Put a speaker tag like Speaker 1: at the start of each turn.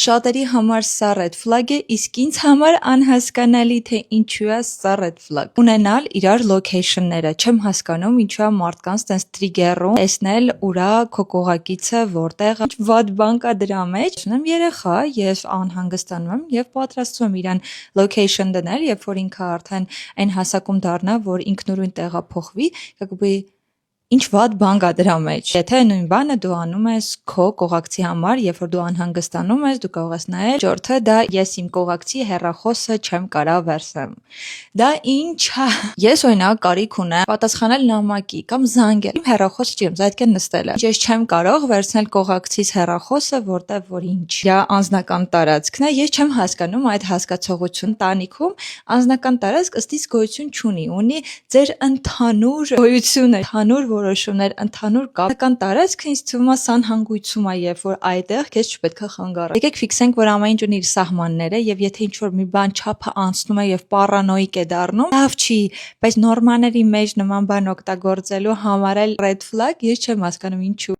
Speaker 1: Շատերի համար սա red flag է, իսկ ինձ համար անհասկանալի թե ինչու է սա red flag։ Ունենալ իրար location-ները, չեմ հասկանում ինչու է մարդկանց տենց trigger-ում տեսնել ուրա քո կողակիցը որտեղ ինչ վատ բան կա դրա մեջ։ Ունեմ երեխա, ես անհանգստանում եմ եւ պատրաստվում եմ իրան location դնել, երբ որ ինքը արդեն այն հասակում դառնա, որ ինքնուրույն տեղափոխվի, կգուբի ինչ վատ բան կա դրա մեջ։ Եթե նույն բանը դու անում ես քո կողակցի համար, երբ որ դու անհանգստանում ես, դու կարող ես նայել ժողովուրդը, դա ես իմ կողակցի հեռախոսը չեմ կարող վերցնեմ։ Դա ինչ է։ Ես օրինակ կարիք ունեմ պատասխանել նամակի կամ զանգել։ Իմ հեռախոսը չի, դա պետք է նստել է։ Ես չեմ կարող վերցնել կողակցիս հեռախոսը, որտեղ որ ինչ։ Դա անձնական տարածքն է, ես չեմ հասկանում այդ հասկացողություն տանիքում անձնական տարածք ըստ իս գոյություն չունի, ունի ձեր ընդհանուր գոյությունը, ընդհանուր որոշումներ, ընդհանուր կապական տարածքը ինձ թվում է սանհանգույցում է, երբ որ այդտեղ քեզ չպետք է խանգարի։ Եկեք ֆիքսենք, որ ամեն ինչ ունի իր սահմանները, եւ եթե ինչ-որ մի բան չափը անցնում է եւ պարանոիկ է դառնում, լավ չի, բայց նորմաների մեջ նման բան օգտագործելու համար էլ red flag, ես չեմ հասկանում ինչու։